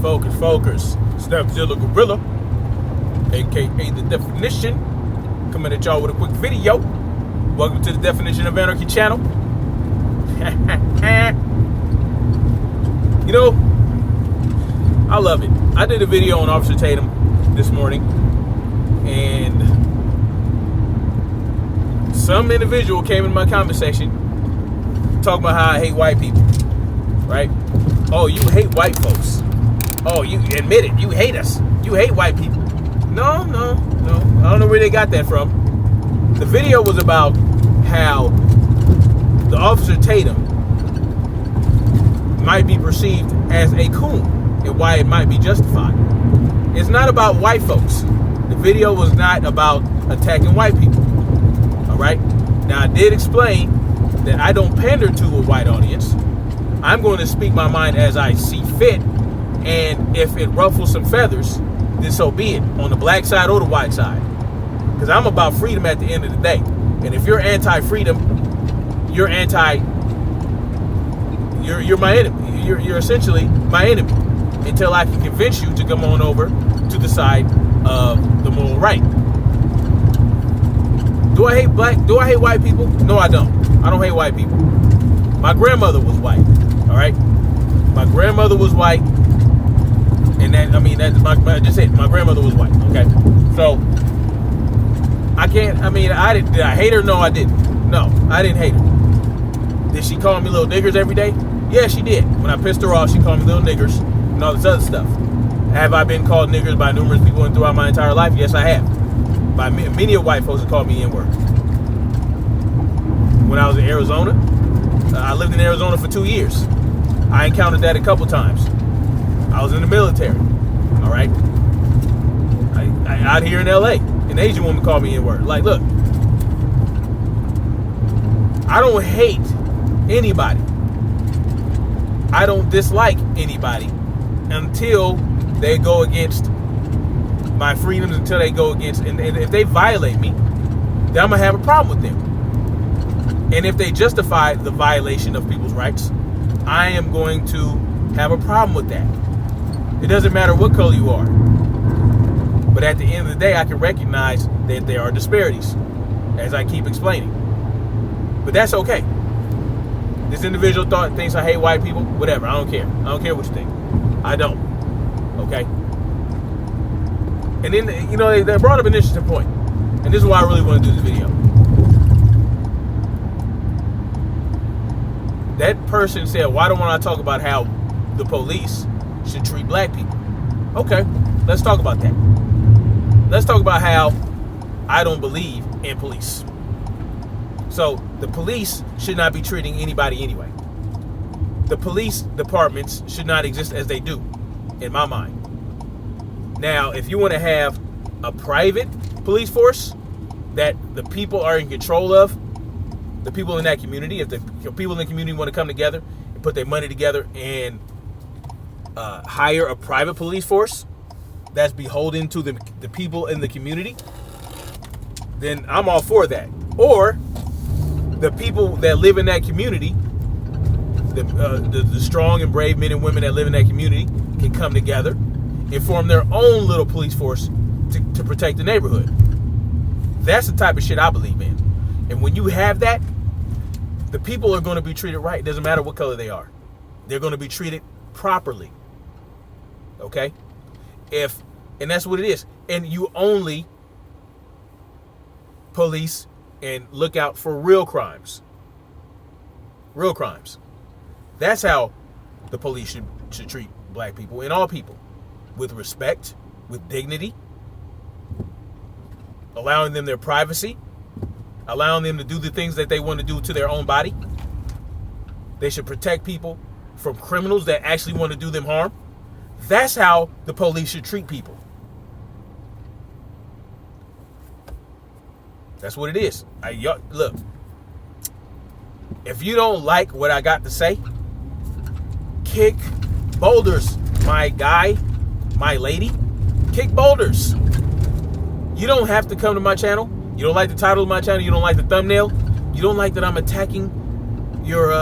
Focus. Snapzilla Gorilla, aka The Definition, coming at y'all with a quick video. Welcome to the Definition of Anarchy channel. You know, I love it. I did a video on Officer Tatum this morning, and some individual came in my comment section talking about how I hate white people, right? Oh, you hate white folks. Oh, you admit it. You hate us. You hate white people. No. I don't know where they got that from. The video was about how the Officer Tatum might be perceived as a coon and why it might be justified. It's not about white folks. The video was not about attacking white people. All right? Now, I did explain that I don't pander to a white audience. I'm going to speak my mind as I see fit. And if it ruffles some feathers, then so be it, on the black side or the white side. Because I'm about freedom at the end of the day. And if you're anti-freedom, you're my enemy. You're essentially my enemy until I can convince you to come on over to the side of the moral right. Do I hate white people? No, I don't. I don't hate white people. My grandmother was white. All right? My grandmother was white. And I just said my grandmother was white. Okay, so did I hate her? No, I didn't. No, I didn't hate her. Did she call me little niggers every day? Yeah, she did. When I pissed her off, she called me little niggers and all this other stuff. Have I been called niggers by numerous people throughout my entire life? Yes, I have. By many of white folks that called me N-word. When I was in Arizona, I lived in Arizona for 2 years. I encountered that a couple times. I was in the military, all right? I out here in LA, an Asian woman called me N-word. Like, look, I don't hate anybody. I don't dislike anybody until they go against my freedoms, until they go against, and if they violate me, then I'm gonna have a problem with them. And if they justify the violation of people's rights, I am going to have a problem with that. It doesn't matter what color you are. But at the end of the day, I can recognize that there are disparities, as I keep explaining. But that's okay. This individual thinks I hate white people. Whatever, I don't care. I don't care what you think. I don't. Okay? And then, they brought up an interesting point. And this is why I really want to do this video. That person said, why don't I talk about how the police should treat black people? Okay, let's talk about that. Let's talk about how I don't believe in police. So the police should not be treating anybody anyway. The police departments should not exist as they do, in my mind. Now, if you want to have a private police force that the people are in control of, the people in that community, if the people in the community want to come together and put their money together and hire a private police force that's beholden to the people in the community, then I'm all for that. Or the people that live in that community, the strong and brave men and women that live in that community can come together and form their own little police force to protect the neighborhood. That's the type of shit I believe in. And when you have that, the people are going to be treated right. It doesn't matter what color they are. They're going to be treated properly. Okay? And that's what it is. And you only police and look out for real crimes. Real crimes. That's how the police should treat black people and all people. With respect, with dignity, allowing them their privacy, allowing them to do the things that they want to do to their own body. They should protect people from criminals that actually want to do them harm. That's how the police should treat people. That's what it is. Look, if you don't like what I got to say, kick boulders, my guy, my lady. Kick boulders. You don't have to come to my channel. You don't like the title of my channel. You don't like the thumbnail. You don't like that I'm attacking your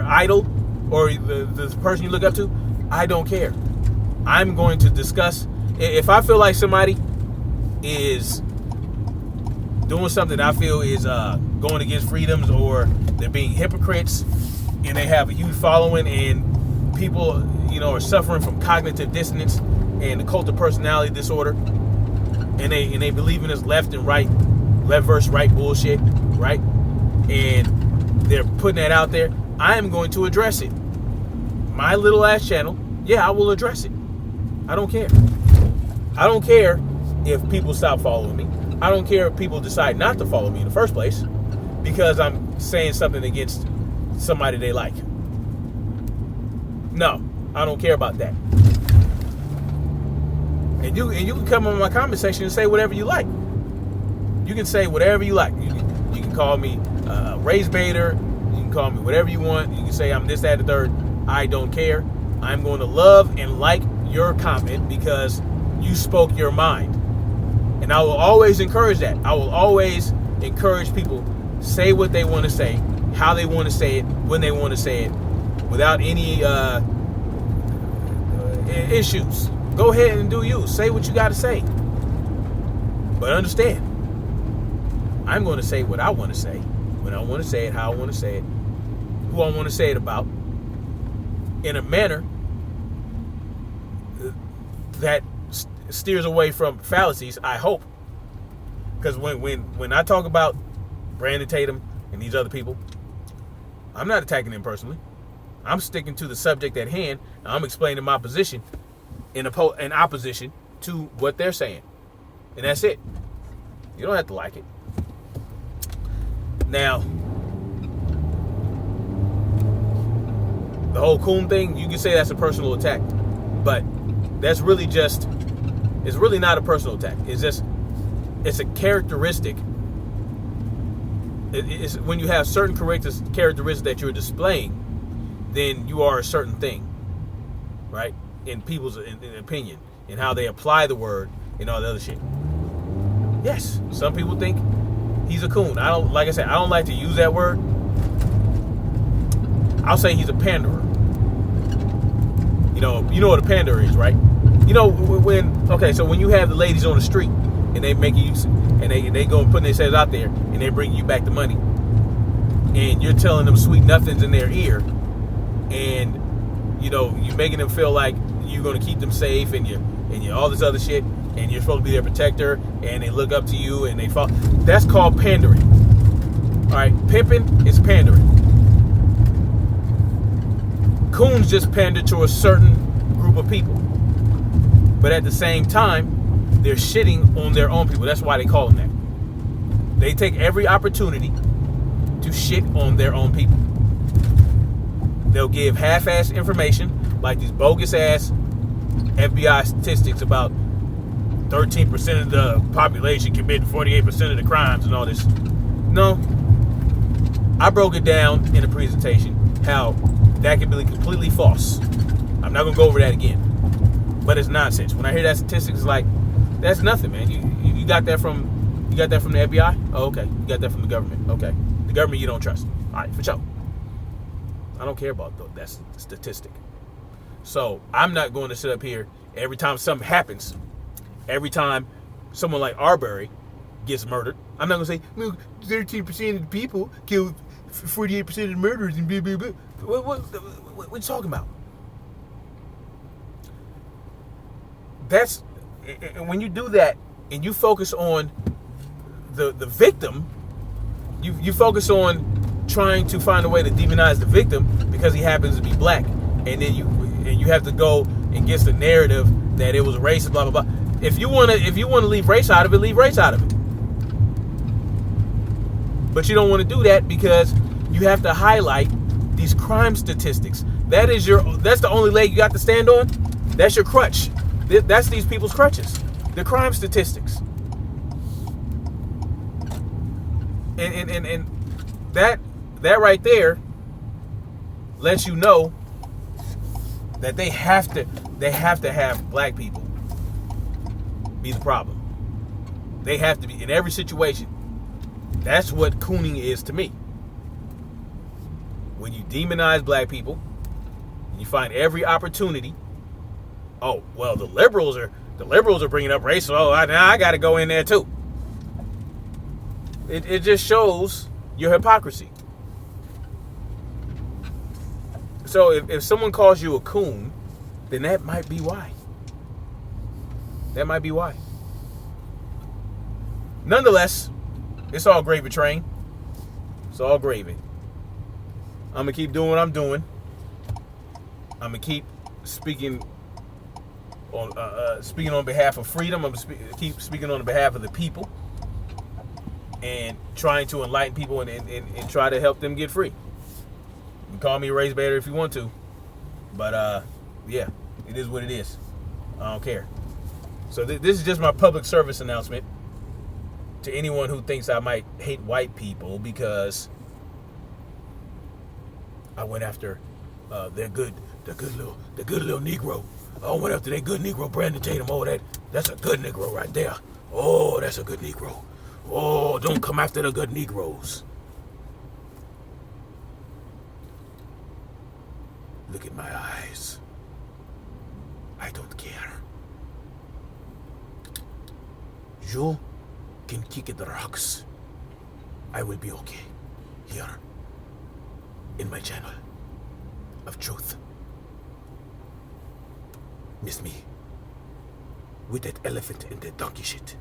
idol, or the person you look up to, I don't care. I'm going to discuss. If I feel like somebody is doing something I feel is going against freedoms, or they're being hypocrites, and they have a huge following, and people, are suffering from cognitive dissonance and the cult of personality disorder, and they believe in this left versus right bullshit, right? And they're putting that out there. I am going to address it. My little ass channel, yeah, I will address it. I don't care. I don't care if people stop following me. I don't care if people decide not to follow me in the first place because I'm saying something against somebody they like. No, I don't care about that. And you can come on my comment section and say whatever you like. You can say whatever you like. You can call me race baiter. You can call me whatever you want. You can say I'm this, that, the third. I don't care. I'm going to love and like your comment because you spoke your mind. And I will always encourage that. I will always encourage people, say what they want to say, how they want to say it, when they want to say it, without any issues. Go ahead and do you. Say what you got to say. But understand, I'm going to say what I want to say, when I want to say it, how I want to say it, who I want to say it about, in a manner that steers away from fallacies, I hope. Because when I talk about Brandon Tatum and these other people, I'm not attacking them personally. I'm sticking to the subject at hand. And I'm explaining my position in opposition to what they're saying. And that's it. You don't have to like it. Now, the whole Coon thing, you can say that's a personal attack. But that's really just, it's really not a personal attack. It's a characteristic. It's when you have certain characteristics that you're displaying, then you are a certain thing, right? In people's opinion, and how they apply the word and all the other shit. Yes, some people think he's a coon. Like I said, I don't like to use that word. I'll say he's a panderer. You know what a panderer is, right? So when you have the ladies on the street and they make you, and they go and put themselves out there and they bring you back the money, and you're telling them sweet nothings in their ear, and you're making them feel like you're going to keep them safe, and you all this other shit, and you're supposed to be their protector, and they look up to you and they fall. That's called pandering. All right, pimping is pandering. Coons just pander to a certain group of people, but at the same time, they're shitting on their own people. That's why they call them that. They take every opportunity to shit on their own people. They'll give half-ass information, like these bogus-ass FBI statistics about 13% of the population committing 48% of the crimes and all this. No. I broke it down in a presentation how that can be completely false. I'm not going to go over that again. But it's nonsense. When I hear that statistics, it's like, that's nothing, man. You got that from the FBI? Oh, okay. You got that from the government. Okay. The government you don't trust. All right, for sure. I don't care about that statistic. So I'm not going to sit up here every time something happens, every time someone like Arbery gets murdered. I'm not going to say, look, 13% of the people killed 48% of the murders and blah, blah, blah. What are you talking about? That's, when you do that and you focus on the victim, you focus on trying to find a way to demonize the victim because he happens to be black, and then you have to go against the narrative that it was racist, blah blah blah. If you want to leave race out of it, leave race out of it. But you don't want to do that because you have to highlight these crime statistics. That's the only leg you got to stand on. That's your crutch. That's these people's crutches. The crime statistics. And that right there lets you know that they have to have black people be the problem. They have to be in every situation. That's what cooning is to me. When you demonize black people, You find every opportunity. Oh, well, the liberals are bringing up race. So now I got to go in there too. It just shows your hypocrisy. So if someone calls you a coon, then that might be why. That might be why. Nonetheless, it's all gravy train. It's all gravy. I'm going to keep doing what I'm doing. I'm going to keep speaking on behalf of freedom. I'm going to keep speaking on behalf of the people. And trying to enlighten people and try to help them get free. You can call me a race baiter if you want to. But, yeah, it is what it is. I don't care. So this is just my public service announcement to anyone who thinks I might hate white people because I went after the good little Negro. I went after that good Negro, Brandon Tatum. Oh, that's a good Negro right there. Oh, that's a good Negro. Oh, don't come after the good Negroes. Look at my eyes. I don't care. You can kick at the rocks. I will be okay. Here. In my channel of truth. Miss me. With that elephant and that donkey shit.